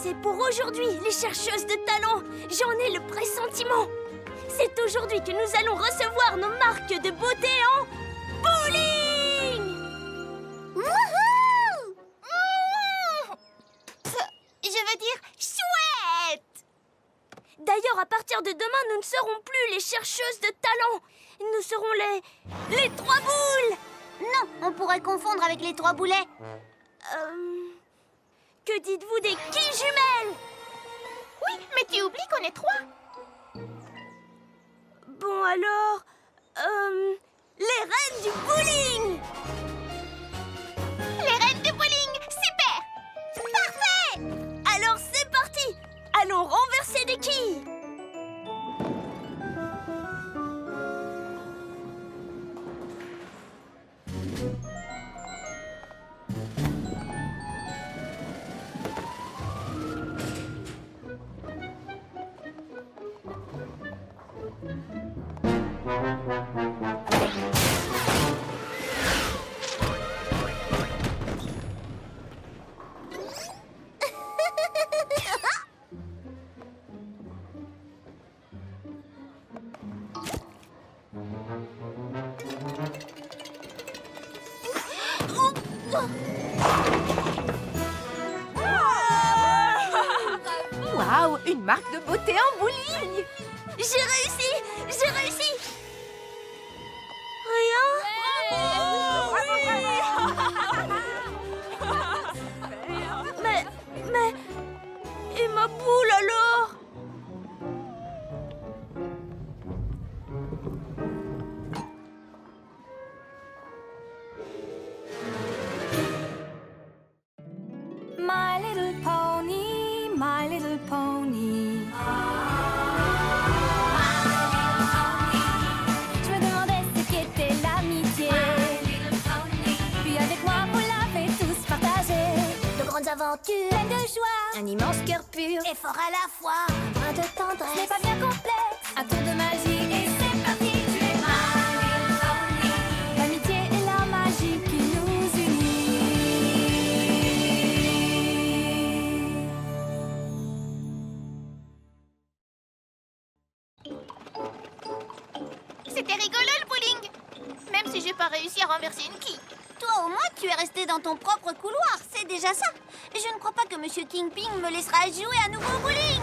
C'est pour aujourd'hui, les chercheuses de talent. J'en ai le pressentiment. C'est aujourd'hui que nous allons recevoir nos marques de beauté en bowling. Wouhou! Je veux dire chouette! D'ailleurs, à partir de demain, nous ne serons plus les chercheuses de talent. Nous serons les trois boules. Non, on pourrait confondre avec les trois boulets. Que dites-vous des quilles jumelles? Oui, mais tu oublies qu'on est trois. Bon alors, les reines du bowling. Les reines de bowling, super! Parfait! Alors c'est parti. Allons renverser des quilles. Waouh, une marque de beauté en bowling! J'ai réussi. J'ai réussi. Rien. Mais... Et ma boule alors? My little pony, my little pony. Je me demandais ce qu'était l'amitié. Puis avec moi, vous l'avez tous partagé. De grandes aventures, Pleine de joie, un immense cœur pur et fort à la fois, plein de ce n'est tendresse. pas bien complexe. Un tour de magie et c'est parti. Tu es my little pony. L'amitié et la magie qui nous unit. C'était rigolo le bowling, même si j'ai pas réussi à renverser une quille. Toi, au moins, tu es resté dans ton propre couloir, c'est déjà ça. Je ne crois pas que Monsieur Kingpin me laissera jouer à nouveau au bowling.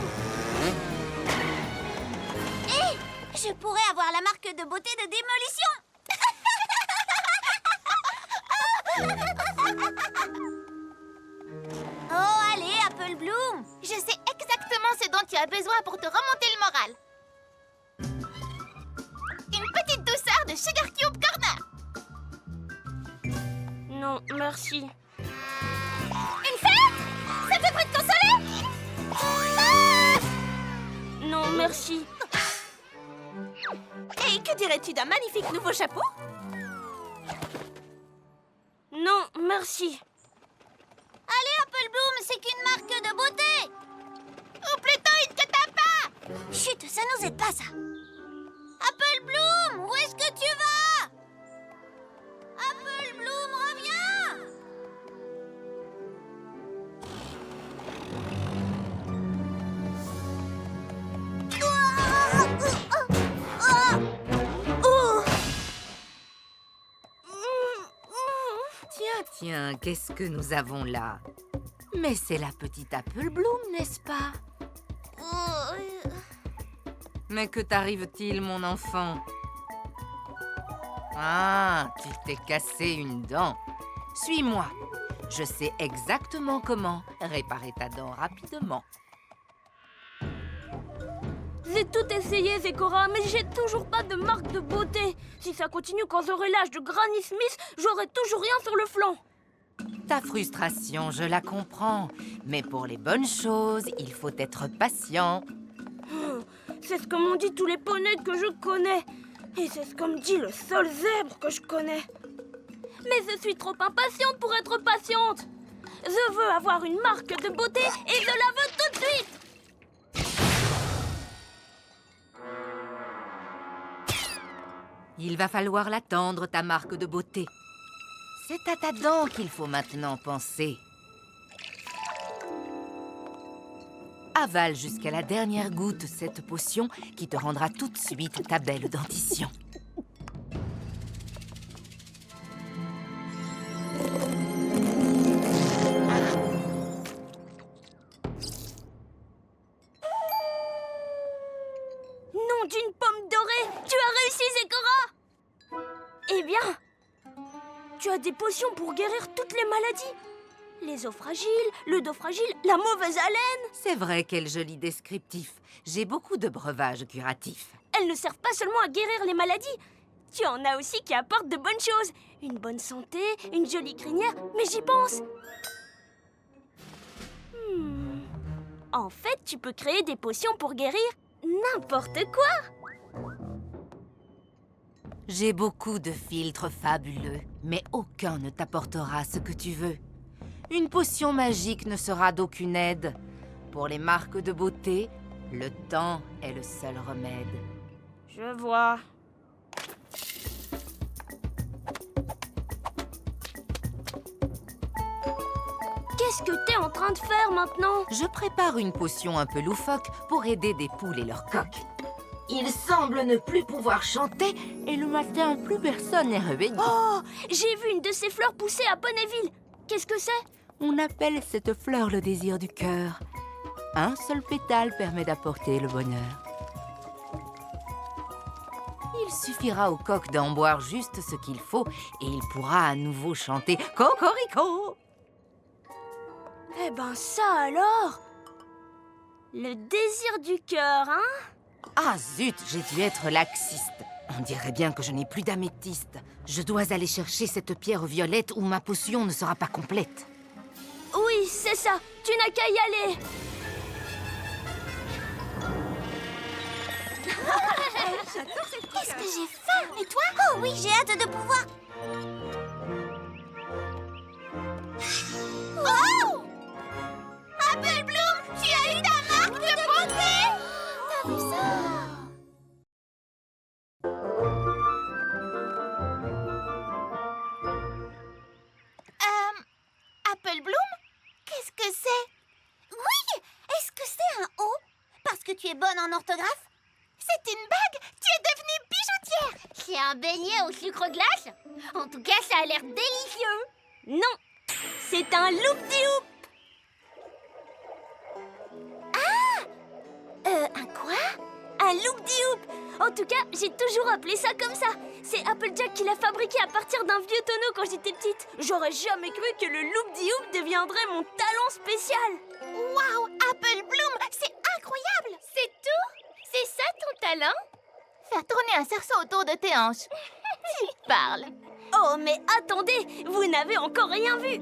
Hé, je pourrais avoir la marque de beauté de démolition. Oh, allez, Apple Bloom. Je sais exactement ce dont tu as besoin pour te remonter le moral. Une petite douceur de Sugar Cube Corner. Non, merci. Une fête? Ça te ferait te consoler? Non, merci. Et que dirais-tu d'un magnifique nouveau chapeau? Non, merci. Allez, Apple Bloom, c'est qu'une marque de beauté. Ou plutôt une que t'as pas. Chut, ça nous aide pas, ça. Apple Bloom, où est-ce que tu vas? Apple Bloom, reviens. Tiens, qu'est-ce que nous avons là? Mais c'est la petite Apple Bloom, n'est-ce pas? Mais que t'arrive-t-il, mon enfant? Ah, tu t'es cassé une dent. Suis-moi. Je sais exactement comment réparer ta dent rapidement. J'ai tout essayé, Zecora, mais j'ai toujours pas de marque de beauté. Si ça continue quand j'aurai l'âge de Granny Smith, j'aurai toujours rien sur le flanc. Ta frustration, je la comprends. Mais pour les bonnes choses, il faut être patient. C'est ce que m'ont dit tous les poneys que je connais. Et c'est ce que me dit le seul zèbre que je connais. Mais je suis trop impatiente pour être patiente. Je veux avoir une marque de beauté et je la veux tout de suite. Il va falloir l'attendre, ta marque de beauté. C'est à ta dent qu'il faut maintenant penser. Avale jusqu'à la dernière goutte cette potion qui te rendra tout de suite ta belle dentition. Nom d'une pomme dorée! Tu as réussi, Zecora! Eh bien, tu as des potions pour guérir toutes les maladies. Les os fragiles, le dos fragile, la mauvaise haleine. C'est vrai, quel joli descriptif. J'ai beaucoup de breuvages curatifs. Elles ne servent pas seulement à guérir les maladies. Tu en as aussi qui apportent de bonnes choses. Une bonne santé, une jolie crinière, mais j'y pense. En fait, tu peux créer des potions pour guérir n'importe quoi. J'ai beaucoup de filtres fabuleux, mais aucun ne t'apportera ce que tu veux. Une potion magique ne sera d'aucune aide. Pour les marques de beauté, le temps est le seul remède. Je vois. Qu'est-ce que t'es en train de faire maintenant? Je prépare une potion un peu loufoque pour aider des poules et leurs coqs. Ils semblent ne plus pouvoir chanter et le matin, plus personne n'est réveillé. Oh, j'ai vu une de ces fleurs pousser à Bonnéville. Qu'est-ce que c'est? On appelle cette fleur le désir du cœur. Un seul pétale permet d'apporter le bonheur. Il suffira au coq d'en boire juste ce qu'il faut et il pourra à nouveau chanter « Cocorico ». Eh ben ça alors! Le désir du cœur, hein? Ah zut, j'ai dû être laxiste. On dirait bien que je n'ai plus d'améthyste. Je dois aller chercher cette pierre violette ou ma potion ne sera pas complète. Oui, c'est ça. Tu n'as qu'à y aller. Qu'est-ce que j'ai faim? Et toi? Oh oui, j'ai hâte de pouvoir... Oh! Apple Bloom, tu as eu ta marque de beauté! T'as vu ça? Apple Bloom? Qu'est-ce que c'est? Oui! Est-ce que c'est un O? Parce que tu es bonne en orthographe? C'est une bague! Tu es devenue bijoutière! C'est un beignet au sucre glace? En tout cas, ça a l'air délicieux. Non, c'est un loop-de-hoop. Un quoi? Un loop-de-hoop. En tout cas, j'ai toujours appelé ça comme ça. C'est Applejack qui l'a fabriqué à partir d'un vieux tonneau quand j'étais petite. J'aurais jamais cru que le loop-de-hoop deviendrait mon talent spécial. Waouh! Apple Bloom, c'est incroyable! C'est tout? C'est ça ton talent? Faire tourner un cerceau autour de tes hanches. Tu parles. Oh, mais attendez, vous n'avez encore rien vu.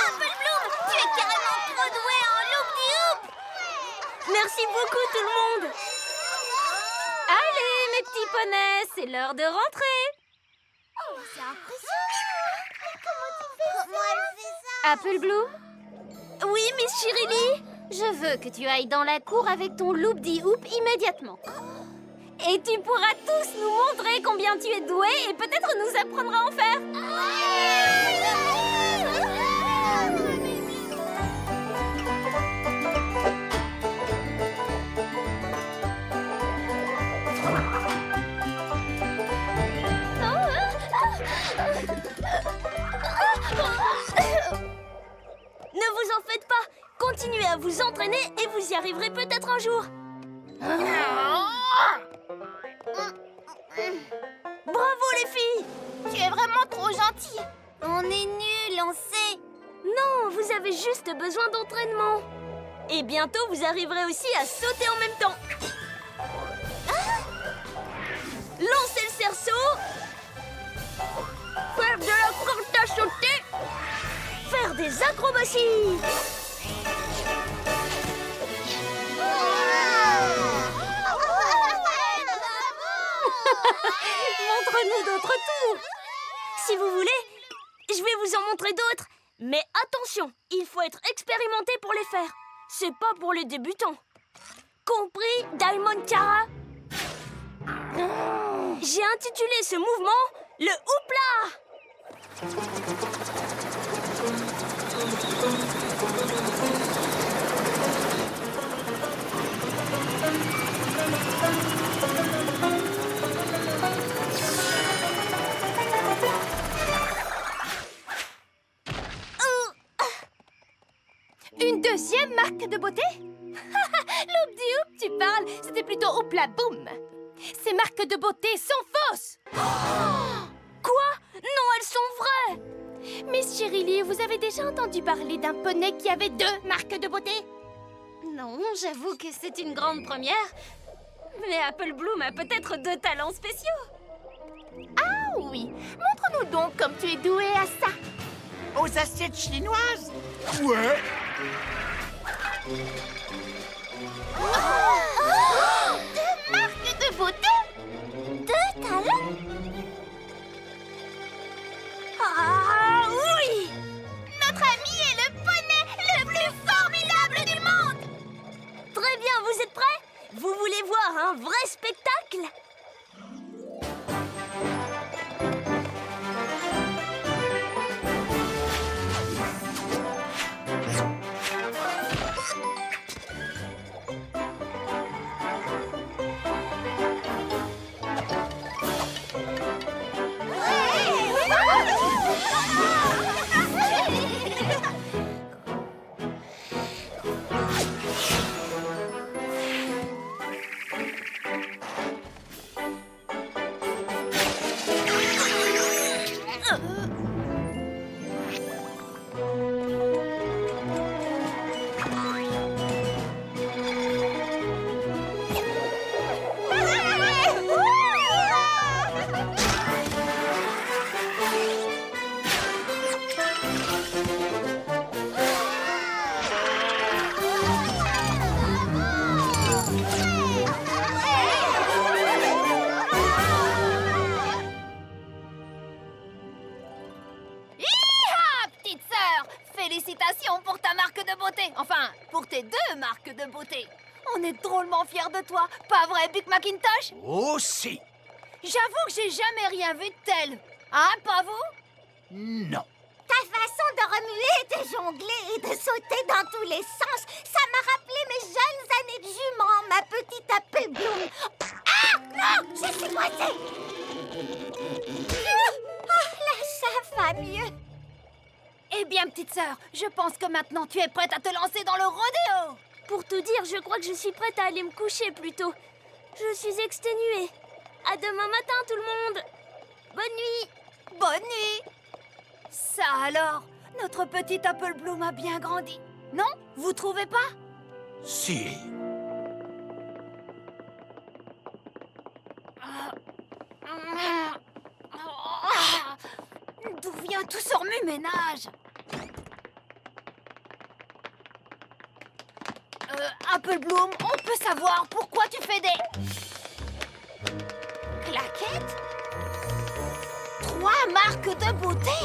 Apple Bloom, tu es carrément trop doué en loop-de-hoop! Merci beaucoup tout le monde. Allez, mes petits poneys, c'est l'heure de rentrer. C'est impressionnant! Comment tu fais ça? Comment elle fait ça? Apple Bloom, Oui, Miss Chirili. je veux que tu ailles dans la cour avec ton loop-de-hoop immédiatement. Et tu pourras tous nous montrer combien tu es doué et peut-être nous apprendre à en faire. Ne vous en faites pas. Continuez à vous entraîner et vous y arriverez peut-être un jour. Bravo les filles. Tu es vraiment trop gentille. On est nuls, on sait. Non, vous avez juste besoin d'entraînement. Et bientôt, vous arriverez aussi à sauter en même temps. Lancez le cerceau. Faire de la corde à sauter. Faire des acrobaties. Montre-nous d'autres tours. Si vous voulez, je vais vous en montrer d'autres. Mais attention, il faut être expérimenté pour les faire. C'est pas pour les débutants. Compris, Diamond Cara? J'ai intitulé ce mouvement le houpla. Une deuxième marque de beauté? Loop-di-hoop, tu parles, c'était plutôt houpla boum. Ces marques de beauté sont fausses. Quoi? Non, elles sont vraies. Miss Cherylie, vous avez déjà entendu parler d'un poney qui avait 2 marques de beauté? Non, j'avoue que c'est une grande première. Mais Apple Bloom a peut-être 2 talents spéciaux. Ah oui, montre-nous donc comme tu es doué à ça. Aux assiettes chinoises? Ouais. Deux marques de beauté? 2 talents? Ah oui! Notre ami est le poney le plus formidable du monde! Très bien, vous êtes prêts? Vous voulez voir un vrai spectacle? Félicitations pour ta marque de beauté. Enfin, pour tes 2 marques de beauté. On est drôlement fiers de toi. Pas vrai, Buck McIntosh? Oh si. J'avoue que j'ai jamais rien vu de tel. Hein, pas vous? Non. Ta façon de remuer, de jongler et de sauter dans tous les sens, ça m'a rappelé mes jeunes années de jument, ma petite Apple Bloom. Ah non, je suis coincée. Là, ça va mieux. Eh bien, petite sœur, je pense que maintenant tu es prête à te lancer dans le rodéo. Pour tout dire, je crois que je suis prête à aller me coucher plutôt. Je suis exténuée. À demain matin, tout le monde. Bonne nuit. Bonne nuit. Ça alors, notre petite Apple Bloom a bien grandi. Non? Vous trouvez pas? Si. D'où vient tout ce remue-ménage? Apple Bloom, on peut savoir pourquoi tu fais des... claquettes? 3 marques de beauté?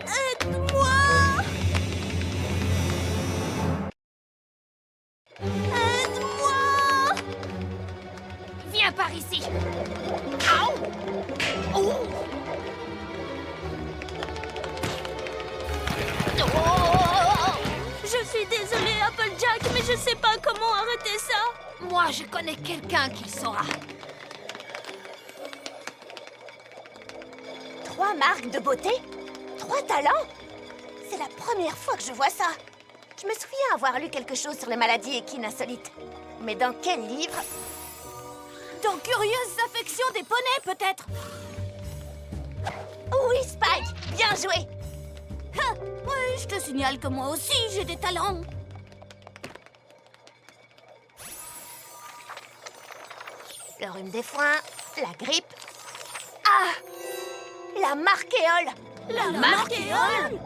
Aide-moi! Aide-moi! Viens par ici. Aouh! Oh! Je suis désolée, Applejack, mais je sais pas comment arrêter ça. Moi, je connais quelqu'un qui le saura. 3 marques de beauté? 3 talents? C'est la première fois que je vois ça. Je me souviens avoir lu quelque chose sur les maladies équines insolites. Mais dans quel livre? Dans Curieuse affection des poneys, peut-être? Oui, Spike, bien joué. Oui, je te signale que moi aussi, j'ai des talents. Le rhume des foins, la grippe. Ah! La marquéole. La marquéole?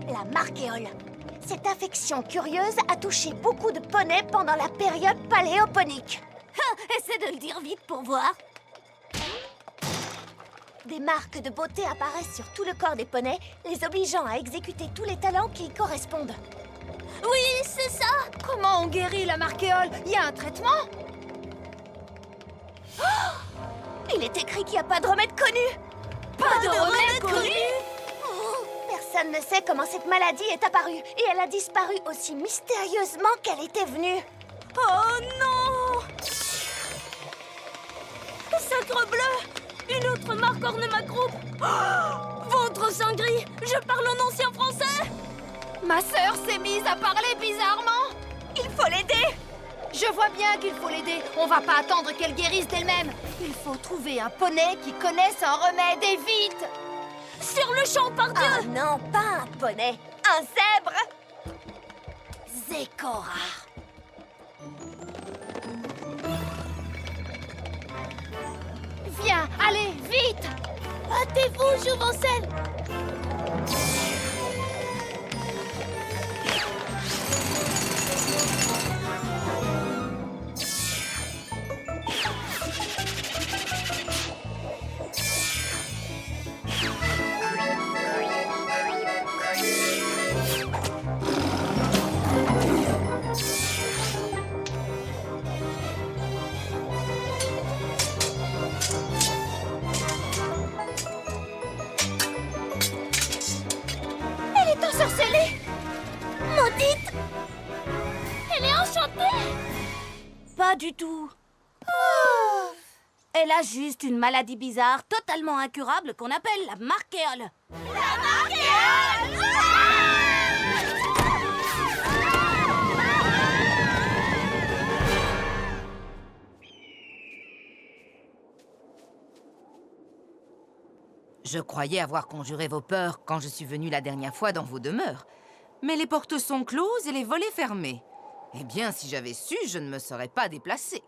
La marquéole. Cette infection curieuse a touché beaucoup de poneys pendant la période paléoponique. Essaie de le dire vite pour voir. Des marques de beauté apparaissent sur tout le corps des poneys, les obligeant à exécuter tous les talents qui y correspondent. Oui, c'est ça. Comment on guérit la marquéole? Il y a un traitement? Il est écrit qu'il n'y a pas de remède connu. Pas de remède connu. Personne ne sait comment cette maladie est apparue. Et elle a disparu aussi mystérieusement qu'elle était venue. Oh non! Sacre bleu! Une autre marque orne ma croupe! Oh, ventre saint gris! Je parle en ancien français! Ma sœur s'est mise à parler bizarrement. Il faut l'aider. Je vois bien qu'il faut l'aider. On va pas attendre qu'elle guérisse d'elle-même. Il faut trouver un poney qui connaisse un remède et vite. Sur le champ, pardieu! Ah non, pas un poney, un zèbre. Zécora. Viens, allez, vite! Hâtez-vous, Jouvencelle. Maudite. Elle est enchantée! Pas du tout. Elle a juste une maladie bizarre, totalement incurable, qu'on appelle la marquéole. La marquéole! Je croyais avoir conjuré vos peurs quand je suis venue la dernière fois dans vos demeures. Mais les portes sont closes et les volets fermés. Eh bien, si j'avais su, je ne me serais pas déplacée.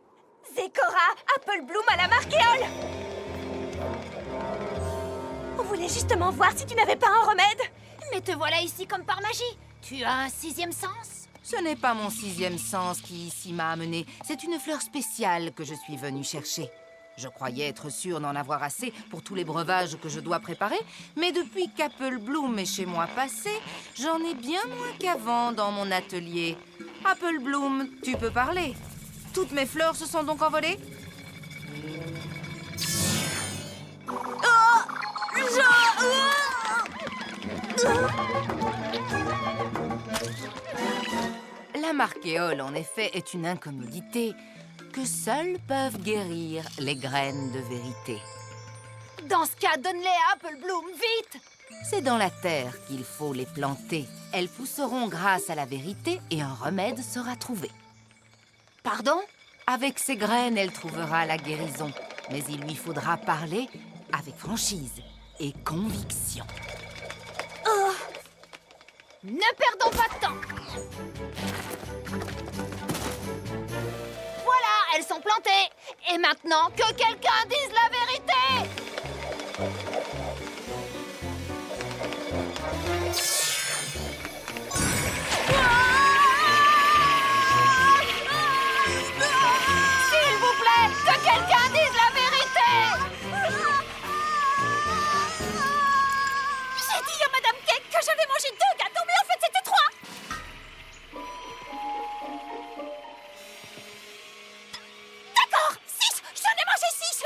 Zécora, Apple Bloom à la marquéole. On voulait justement voir si tu n'avais pas un remède. Mais te voilà ici comme par magie. Tu as un 6e sens? Ce n'est pas mon 6e sens qui ici m'a amenée. C'est une fleur spéciale que je suis venue chercher. Je croyais être sûre d'en avoir assez pour tous les breuvages que je dois préparer, mais depuis qu'Apple Bloom est chez moi passé, j'en ai bien moins qu'avant dans mon atelier. Apple Bloom, tu peux parler. Toutes mes fleurs se sont donc envolées? La marquéole, en effet, est une incommodité que seules peuvent guérir les graines de vérité. Dans ce cas, donne-les à Apple Bloom, vite! C'est dans la terre qu'il faut les planter. Elles pousseront grâce à la vérité et un remède sera trouvé. Pardon? Avec ces graines, elle trouvera la guérison. Mais il lui faudra parler avec franchise et conviction. Ne perdons pas de temps! Voilà, elles sont plantées! Et maintenant, que quelqu'un dise la vérité! S'il vous plaît, que quelqu'un dise la vérité! J'ai dit à Madame Cake que j'avais mangé 2 gâteaux, mais en fait c'était 3! D'accord, 6! J'en ai mangé 6!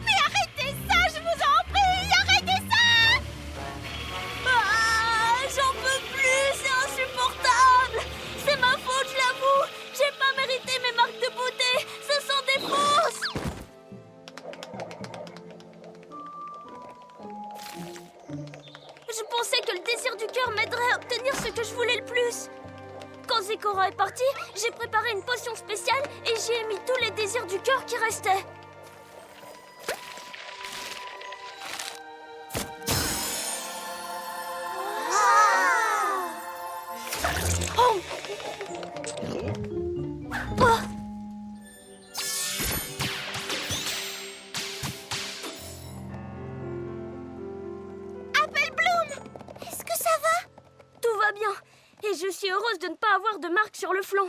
Mais arrêtez ça, je vous en prie! Arrêtez ça! Ah, j'en peux plus, c'est insupportable! C'est ma faute, je l'avoue! J'ai pas mérité mes marques de beauté! Ce sont des fausses! Je pensais que le désir du cœur m'aiderait à obtenir ce que je voulais le plus. Quand Zécora est partie, j'ai préparé une potion spéciale et j'y ai mis tous les désirs du cœur qui restaient. Oh! Oh! Apple Bloom! Est-ce que ça va? Tout va bien. Et je suis heureuse de ne pas avoir de marque sur le flanc.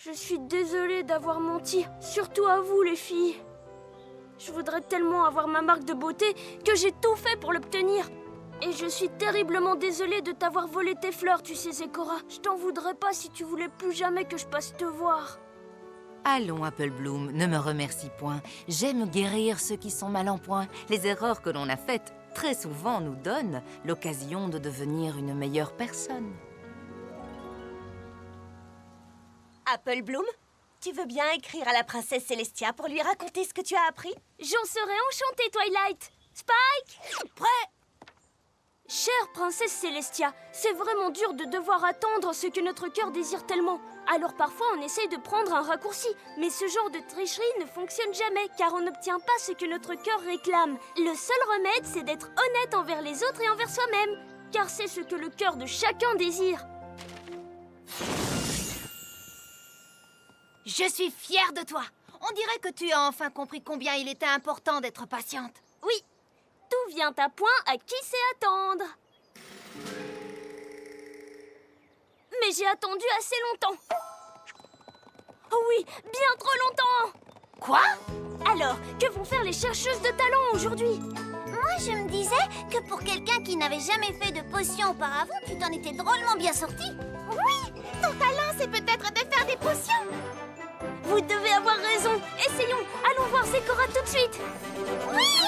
Je suis désolée d'avoir menti, surtout à vous les filles. Je voudrais tellement avoir ma marque de beauté que j'ai tout fait pour l'obtenir. Et je suis terriblement désolée de t'avoir volé tes fleurs, tu sais, Zecora. Je t'en voudrais pas si tu voulais plus jamais que je passe te voir. Allons, Apple Bloom, ne me remercie point. J'aime guérir ceux qui sont mal en point. Les erreurs que l'on a faites, très souvent, nous donnent l'occasion de devenir une meilleure personne. Apple Bloom, tu veux bien écrire à la princesse Célestia pour lui raconter ce que tu as appris? J'en serais enchantée, Twilight. Spike, prêt? Chère princesse Célestia, c'est vraiment dur de devoir attendre ce que notre cœur désire tellement. Alors parfois on essaye de prendre un raccourci, mais ce genre de tricherie ne fonctionne jamais car on n'obtient pas ce que notre cœur réclame. Le seul remède, c'est d'être honnête envers les autres et envers soi-même, car c'est ce que le cœur de chacun désire. Je suis fière de toi. On dirait que tu as enfin compris combien il était important d'être patiente. Oui, tout vient à point à qui sait attendre. Mais j'ai attendu assez longtemps. Oh oui, bien trop longtemps. Quoi? Alors, que vont faire les chercheuses de talent aujourd'hui? Moi, je me disais que pour quelqu'un qui n'avait jamais fait de potion auparavant, tu t'en étais drôlement bien sorti. Oui, ton talent, c'est peut-être de faire des potions. Vous devez avoir raison. Essayons. Allons voir Zecora tout de suite. Oui!